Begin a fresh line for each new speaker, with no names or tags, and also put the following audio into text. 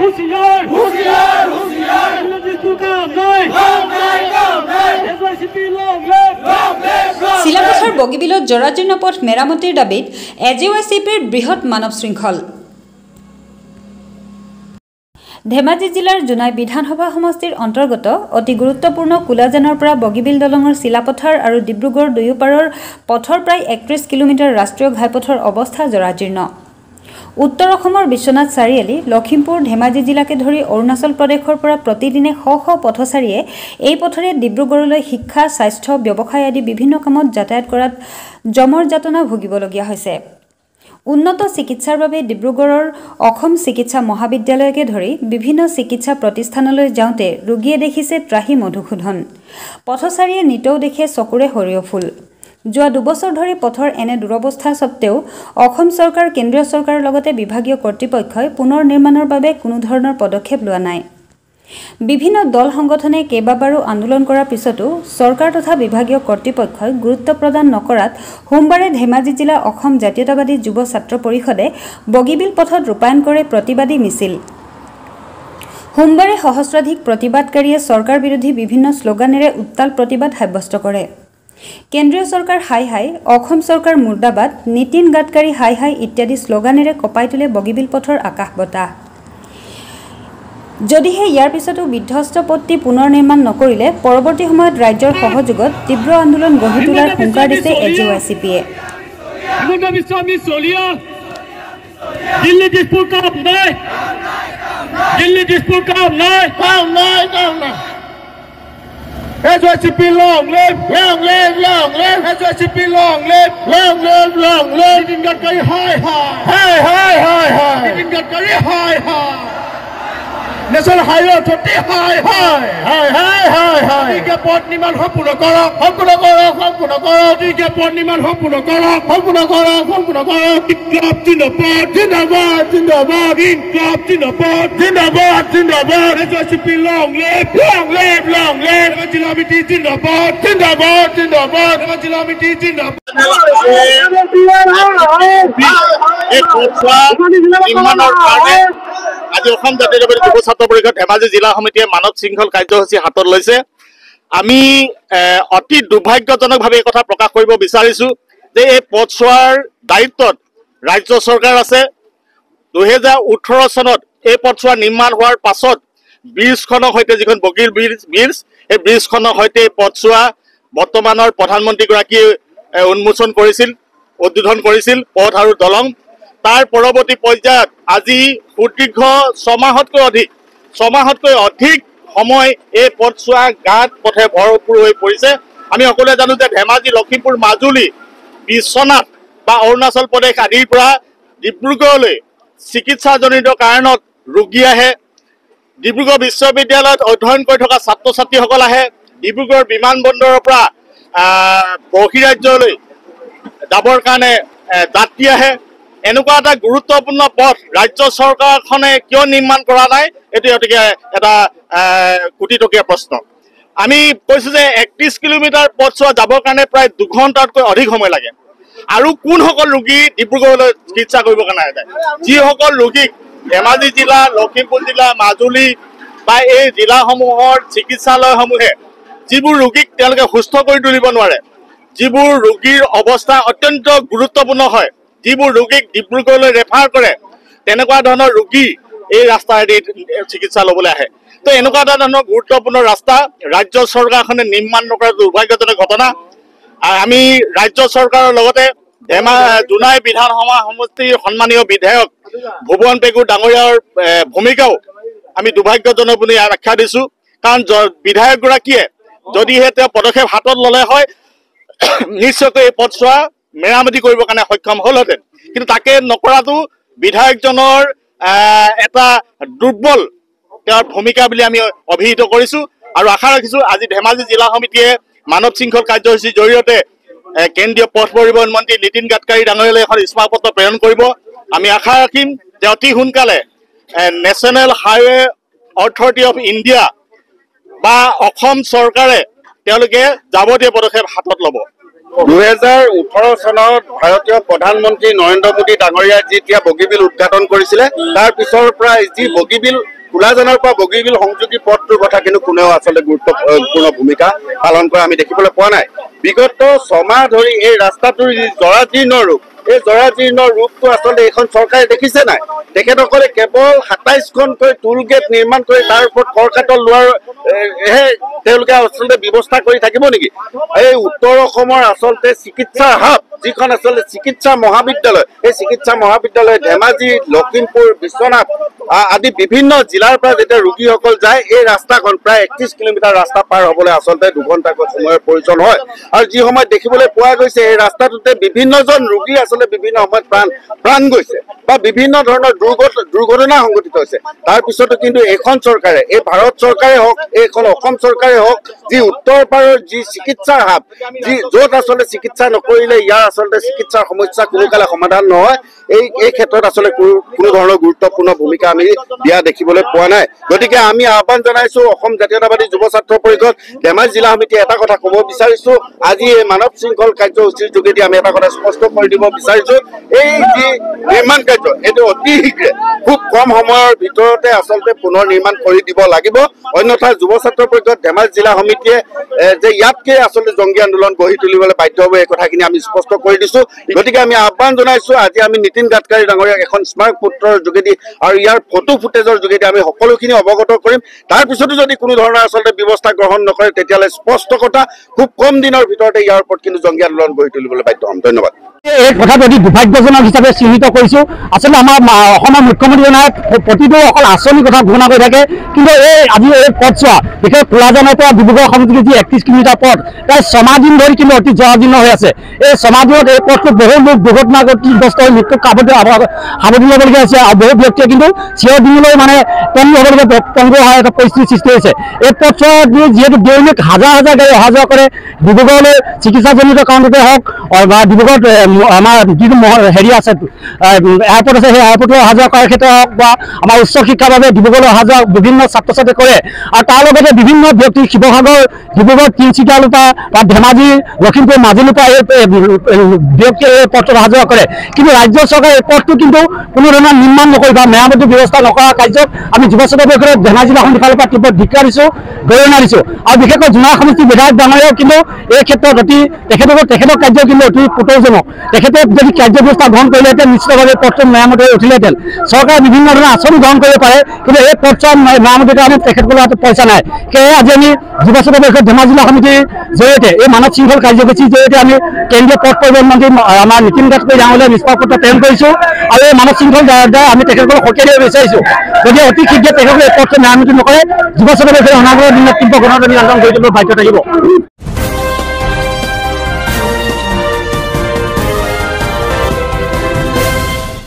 होशियार होशियार होशियार जिसको काम नहीं एसवाईसीपी लॉन्ग लिव
শিলাপথাৰ বগীবিলত জৰাজীৰ্ণ পথ মেৰামতিৰ দাবীত এজেৱাইচিপিৰ বৃহৎ মানৱ শৃংখল। ধেমাজি জিলাৰ জোনাই বিধানসভা সমষ্টিৰ অন্তৰ্গত অতি গুৰুত্বপূৰ্ণ কুলাজানৰ পৰা বগীবিল দলঙৰ শিলাপথাৰ আৰু ডিব্ৰুগড় দুয়োপাৰৰ পথৰ প্ৰায় 31 কিলোমিটাৰ ৰাষ্ট্ৰীয় ঘাইপথৰ অৱস্থা জৰাজীৰ্ণ। উত্তৰ অসমৰ বিশ্বনাথ চাৰিআলি, লখিমপুৰ, ধেমাজি জিলাকে ধৰি অৰুণাচল প্ৰদেশৰ পৰা প্ৰতিদিনে শ শ পথচাৰীয়ে এই পথৰে ডিব্ৰুগড়লৈ শিক্ষা, স্বাস্থ্য, ব্যৱসায় আদি বিভিন্ন কামত যাতায়াত কৰাত জমৰ যাতনা ভুগিবলগীয়া হৈছে। উন্নত চিকিৎসাৰ বাবে ডিব্ৰুগড়ৰ অসম চিকিৎসা মহাবিদ্যালয়কে ধৰি বিভিন্ন চিকিৎসা প্ৰতিষ্ঠানলৈ যাওঁতে ৰোগীয়ে দেখিছে ত্ৰাহি মধুসূধন। পথচাৰীয়ে নিতৌ দেখে চকুৰে সৰিয়হ ফুল। যোৱা 2 বছৰ ধৰি পথৰ এনে দুৰৱস্থা সত্ত্বেও অসম চৰকাৰ, কেন্দ্ৰীয় চৰকাৰৰ লগতে বিভাগীয় কৰ্তৃপক্ষই পুনৰ নিৰ্মাণৰ বাবে কোনো ধৰণৰ পদক্ষেপ লোৱা নাই। বিভিন্ন দল সংগঠনে কেইবাবাৰো আন্দোলন কৰাৰ পিছতো চৰকাৰ তথা বিভাগীয় কৰ্তৃপক্ষই গুৰুত্ব প্ৰদান নকৰাত সোমবাৰে ধেমাজি জিলা অসম জাতীয়তাবাদী যুৱ ছাত্ৰ পৰিষদে বগীবিল পথত ৰূপায়ণ কৰে প্ৰতিবাদী মিছিল। সোমবাৰে সহস্ৰাধিক প্ৰতিবাদকাৰীয়ে চৰকাৰ বিৰোধী বিভিন্ন শ্লোগানেৰে উত্তাল প্ৰতিবাদ সাব্যস্ত কৰে। কেন্দ্ৰীয় চৰকাৰ হাই হাই, অসম চৰকাৰ মুৰ্দাবাদ, নীতিন গাডকাৰী হাই হাই ইত্যাদি শ্লোগানেৰে কঁপাই তোলে বগীবিল পথৰ আকাশ বতাহ। যদিহে ইয়াৰ পিছতো বিধ্বস্ত পথটি পুনৰ নিৰ্মাণ নকৰিলে পৰৱৰ্তী সময়ত ৰাজ্যৰ সহযোগত তীব্ৰ আন্দোলন গঢ়ি তোলাৰ হুংকাৰ দিছে এজেৱাইচিপিয়ে।
SYCP long live, long live, long live. SYCP long live, long live, long live. Nitin Gadkari high high, high high high high. Nitin Gadkari high high. National Highway Authority high high, high high high high. Dike port niman সম্পূৰ্ণ কৰক, সম্পূৰ্ণ কৰক, সম্পূৰ্ণ কৰক. Dike port niman সম্পূৰ্ণ কৰক, সম্পূৰ্ণ কৰক, সম্পূৰ্ণ কৰক. Inkılap Zindabad, Zindabad, Zindabad. Inkılap Zindabad, Zindabad, Zindabad. SYCP long live, long live, long live. Jilamiti Zindabad, Zindabad, Zindabad. Jilamiti Zindabad.
আজি অসম জাতীয়তাবাদী যুৱ ছাত্ৰ পৰিষদ ধেমাজি জিলা সমিতিয়ে মানৱ শৃংখল কাৰ্যসূচী হাতত লৈছে। আমি অতি দুৰ্ভাগ্যজনকভাৱে এই কথা প্ৰকাশ কৰিব বিচাৰিছো যে এই পথছোৱাৰ দায়িত্বত ৰাজ্য চৰকাৰ আছে। 2018 চনত এই পথছোৱা নিৰ্মাণ হোৱাৰ পাছত ব্ৰিজখনৰ সৈতে যিখন বগীৰ ব্ৰিজ, এই ব্ৰিজখনৰ সৈতে এই পথছোৱা বৰ্তমানৰ প্ৰধানমন্ত্ৰীগৰাকীয়ে উন্মোচন কৰিছিল, উদ্বোধন কৰিছিল পথ আৰু দলং। তাৰ পৰৱৰ্তী পৰ্যায়ত আজি সুদীৰ্ঘ 6 মাহতকৈ অধিক সময় এই পথছোৱা গাঁত পথে ভৰপূৰ হৈ পৰিছে। আমি সকলোৱে জানো যে ধেমাজি, লখিমপুৰ, মাজুলী, বিশ্বনাথ বা অৰুণাচল প্ৰদেশ আদিৰ পৰা ডিব্ৰুগড়লৈ চিকিৎসাজনিত কাৰণত ৰোগী আহে। ডিব্ৰুগড় বিশ্ববিদ্যালয়ত অধ্যয়ন কৰি থকা ছাত্ৰ ছাত্ৰীসকল আহে। ডিব্ৰুগড় বিমানবন্দৰৰ পৰা বহিৰাজ্যলৈ যাবৰ কাৰণে যাত্ৰী আহে। এনেকুৱা এটা গুৰুত্বপূৰ্ণ পথ ৰাজ্য চৰকাৰখনে কিয় নিৰ্মাণ কৰা নাই, এইটো গতিকে এটা কোটিটকীয়া প্ৰশ্ন। আমি কৈছোঁ যে 31 কিলোমিটাৰ পথছোৱা যাবৰ কাৰণে প্ৰায় 2 ঘণ্টাতকৈ অধিক সময় লাগে। আৰু কোনসকল ৰোগী ডিব্ৰুগড়লৈ চিকিৎসা কৰিবৰ কাৰণে যায়? যিসকল ৰোগীক ধেমাজি জিলা, লখিমপুৰ জিলা, মাজুলী বা এই জিলাসমূহৰ চিকিৎসালয়সমূহে যিবোৰ ৰোগীক তেওঁলোকে সুস্থ কৰি তুলিব নোৱাৰে, যিবোৰ ৰোগীৰ অৱস্থা অত্যন্ত গুৰুত্বপূৰ্ণ হয়, যিবোৰ ৰোগীক ডিব্ৰুগড়লৈ ৰেফাৰ কৰে, তেনেকুৱা ধৰণৰ ৰোগী এই ৰাস্তাৰেদি চিকিৎসা ল'বলৈ আহে। তো এনেকুৱা এটা ধৰণৰ গুৰুত্বপূৰ্ণ ৰাস্তা ৰাজ্য চৰকাৰখনে নিৰ্মাণ নকৰাটো দুৰ্ভাগ্যজনক ঘটনা। আমি ৰাজ্য চৰকাৰৰ লগতে জোনাই বিধানসভা সমষ্টিৰ সন্মানীয় বিধায়ক ভুৱন পেগু ডাঙৰীয়াৰ ভূমিকাও আমি দুৰ্ভাগ্যজনক বুলি আখ্যা দিছোঁ। কাৰণ বিধায়কগৰাকীয়ে যদিহে তেওঁ পদক্ষেপ হাতত ল'লে হয় নিশ্চয়কৈ এই পথছোৱা মেৰামতি কৰিবৰ কাৰণে সক্ষম হ'লহেঁতেন। কিন্তু তাকে নকৰাটো বিধায়কজনৰ এটা দুৰ্বল তেওঁৰ ভূমিকা বুলি আমি অভিহিত কৰিছোঁ আৰু আশা ৰাখিছোঁ আজি ধেমাজি জিলা সমিতিয়ে মানৱ শৃংখল কাৰ্যসূচীৰ জৰিয়তে কেন্দ্ৰীয় পথ পৰিবহণ মন্ত্ৰী নীতিন গাডকাৰী ডাঙৰীয়ালৈ এখন স্মাৰকপত্ৰ প্ৰেৰণ কৰিব। আমি আশা ৰাখিম যে অতি সোনকালে national highway authority of India বা অসম চৰকাৰে তেওঁলোকে যাৱতীয় পদক্ষেপ হাতত ল'ব। 2018 চনত ভাৰতীয় প্ৰধানমন্ত্ৰী নৰেন্দ্ৰ মোদী ডাঙৰীয়াই যেতিয়া বগীবিল উদ্ঘাটন কৰিছিলে তাৰ পিছৰ পৰা যি বগীবিল কুলাজানৰ পৰা বগীবিল সংযোগী পথটোৰ কথা কিন্তু কোনেও আচলতে গুৰুত্বপূৰ্ণ ভূমিকা পালন কৰা আমি দেখিবলৈ পোৱা নাই। বিগত 6 মাহ ধৰি এই ৰাস্তাটোৰ যি জৰাজীৰ্ণ ৰূপ, এই জৰাজীৰ্ণ ৰূপটো আচলতে এইখন চৰকাৰে দেখিছে নাই। তেখেতসকলে কেৱল 27খনকৈ টুল গেট নিৰ্মাণ কৰি তাৰ ওপৰত কৰ কাটল লোৱাৰ তেওঁলোকে আচলতে ব্যৱস্থা কৰি থাকিব নেকি? এই উত্তৰ অসমৰ আচলতে চিকিৎসাৰ হাব যিখন আচলতে চিকিৎসা মহাবিদ্যালয়, এই চিকিৎসা মহাবিদ্যালয় ধেমাজি, লখিমপুৰ, বিশ্বনাথ আদি বিভিন্ন জিলাৰ পৰা যেতিয়া ৰোগীসকল যায় এই ৰাস্তাখন প্ৰায় 31 কিলোমিটাৰ ৰাস্তা পাৰ হ'বলৈ আচলতে 2 ঘণ্টাকৈ সময়ৰ প্ৰয়োজন হয়। আৰু যি সময়ত দেখিবলৈ পোৱা গৈছে এই ৰাস্তাটোতে বিভিন্নজন ৰোগী আচলতে বিভিন্ন সময়ত প্ৰাণ গৈছে বা বিভিন্ন ধৰণৰ দুৰ্ঘটনা সংঘটিত হৈছে। তাৰ পিছতো কিন্তু এইখন চৰকাৰে, এই ভাৰত চৰকাৰে হওক, এইখন অসম চৰকাৰে হওক, যি উত্তৰ পাৰৰ যি চিকিৎসাৰ হাব, য'ত আচলতে চিকিৎসা নকৰিলে ইয়াৰ আচলতে চিকিৎসাৰ সমস্যা কোনোকালে সমাধান নহয়, এই ক্ষেত্ৰত আচলতে কোনো ধৰণৰ গুৰুত্বপূৰ্ণ ভূমিকা আমি দিয়া দেখিবলৈ পোৱা নাই। গতিকে আমি আহ্বান জনাইছো অসম জাতীয়তাবাদী যুৱ ছাত্ৰ পৰিষদ ধেমাজি জিলা সমিতিয়ে এটা কথা ক'ব বিচাৰিছো, আজি এই মানৱ শৃংখল কাৰ্যসূচীৰ যোগেদি আমি এটা কথা স্পষ্ট কৰি দিব বিচাৰিছো, এই যি নিৰ্মাণ কাৰ্য এইটো অতি শীঘ্ৰে খুব কম সময়ৰ ভিতৰতে আচলতে পুনৰ নিৰ্মাণ কৰি দিব লাগিব। অন্যথা যুৱ ছাত্ৰ পৰিষদ ধেমাজি জিলা সমিতিয়ে যে ইয়াতকে আচলতে জংগী আন্দোলন গঢ়ি তুলিবলৈ বাধ্য হ'ব এই কথাখিনি আমি স্পষ্ট কৰি দিছো। গতিকে আমি আহ্বান জনাইছো, আজি আমি নীতিন গাডকাৰী ডাঙৰীয়াক এখন স্মাৰক পত্ৰৰ যোগেদি আৰু ইয়াৰ ফটো ফুটেজৰ যোগেদি আমি সকলোখিনি অৱগত কৰিম। তাৰপিছতো যদি কোনো ধৰণৰ আচলতে ব্যৱস্থা গ্ৰহণ নকৰে তেতিয়াহ'লে স্পষ্ট কথা খুব কম দিনৰ ভিতৰতে ইয়াৰ ওপৰত কিন্তু জংগী আন্দোলন গঢ়ি তুলিবলৈ বাধ্য হ'ম। ধন্যবাদ।
এই কথাটো অতি দুৰ্ভাগ্যজনক হিচাপে চিহ্নিত কৰিছোঁ। আচলতে আমাৰ অসমৰ মুখ্যমন্ত্ৰীজনে প্ৰতিটো অকল আঁচনিৰ কথা ঘোষণা কৰি থাকে, কিন্তু আজি এই পথছোৱা বিশেষ কোলাজানৰ পৰা ডিব্ৰুগড় সংযোগী যি 31 কিলোমিটাৰ পথ প্ৰায় 6 মাহ দিন ধৰি কিন্তু অতি জৰাজীৰ্ণ হৈ আছে। এই 6 মাহ দিনত এই পথটোত বহু লোক দুৰ্ঘটনাগ্ৰস্ত হৈ মৃত্যুক সাৱটি ল'বলগীয়া হৈছে আৰু বহু ব্যক্তিয়ে কিন্তু চিৰ দিনলৈ মানে পংগু হ'বলগীয়া পংগু হোৱাৰ এটা পৰিস্থিতিৰ সৃষ্টি হৈছে। এই পথছোৱা যিহেতু দৈনিক হাজাৰ হাজাৰ গাড়ী অহা যোৱা কৰে ডিব্ৰুগড়লৈ চিকিৎসাজনিত কাৰণতে হওক বা ডিব্ৰুগড়ত আমাৰ যিটো হেৰি আছে এয়াৰপৰ্ট আছে, সেই এয়াৰপৰ্টলৈ অহা যোৱা কৰাৰ ক্ষেত্ৰত হওক বা আমাৰ উচ্চ শিক্ষাৰ বাবে ডিব্ৰুগড়লৈ অহা যোৱা বিভিন্ন ছাত্ৰ ছাত্ৰী কৰে। আৰু তাৰ লগতে বিভিন্ন ব্যক্তি শিৱসাগৰ, ডিব্ৰুগড়, তিনিচুকীয়াৰ পৰা বা ধেমাজি, লখিমপুৰ, মাজুলীৰ পৰা এই ব্যক্তিয়ে এই পথটোত অহা যোৱা কৰে। কিন্তু ৰাজ্য চৰকাৰে এই পথটো কিন্তু কোনো ধৰণৰ নিৰ্মাণ নকৰি বা মেৰামতিৰ ব্যৱস্থা নকৰা কাৰ্যক আমি যুৱ ছাত্ৰ পৰিষদে ধেমাজি জিলা সমিতিৰ ফালৰ পৰা তীব্ৰ ধিক্কাৰ দিছোঁ, গৰিহণা দিছোঁ। আৰু বিশেষকৈ জোনাই সমষ্টিৰ বিধায়ক ডাঙৰীয়াও কিন্তু এই ক্ষেত্ৰত তেখেতৰ কাৰ্য কিন্তু অতি পুতৌজনক। তেখেতে যদি কাৰ্য ব্যৱস্থা গ্ৰহণ কৰিলেহেঁতেন নিশ্চিতভাৱে পথটো মেৰামতি হৈ উঠিলেহেঁতেন। চৰকাৰে বিভিন্ন ধৰণৰ আঁচনি গ্ৰহণ কৰিব পাৰে, কিন্তু এই পথছোৱা মেৰামতিৰ কাৰণে তেখেতসকলৰ হাতত পইচা নাই। সেয়েহে আজি আমি যুৱ ছাত্ৰ পৰিষদ ধেমাজি জিলা সমিতিৰ জৰিয়তে এই মানৱ শৃংখল কাৰ্যসূচীৰ জৰিয়তে আমি কেন্দ্ৰীয় পথ পৰিবহণ মন্ত্ৰী আমাৰ নীতিন গাডকাৰী ডাঙৰীয়ালৈ নিষ্পাপ পত্ৰ প্ৰেৰণ কৰিছোঁ আৰু এই মানৱ শৃংখল দ্বাৰা আমি তেখেতসকলক সকীয়াই দিব বিচাৰিছোঁ। গতিকে অতি শীঘ্ৰে তেখেতসকলে এই পথটো মেৰামতি নকৰে যুৱ ছাত্ৰ পৰিষদে অনাগত দিনত তীব্ৰ গণতান্ত্ৰিক আন্দোলন গঢ়ি তুলিবলৈ বাধ্য থাকিব।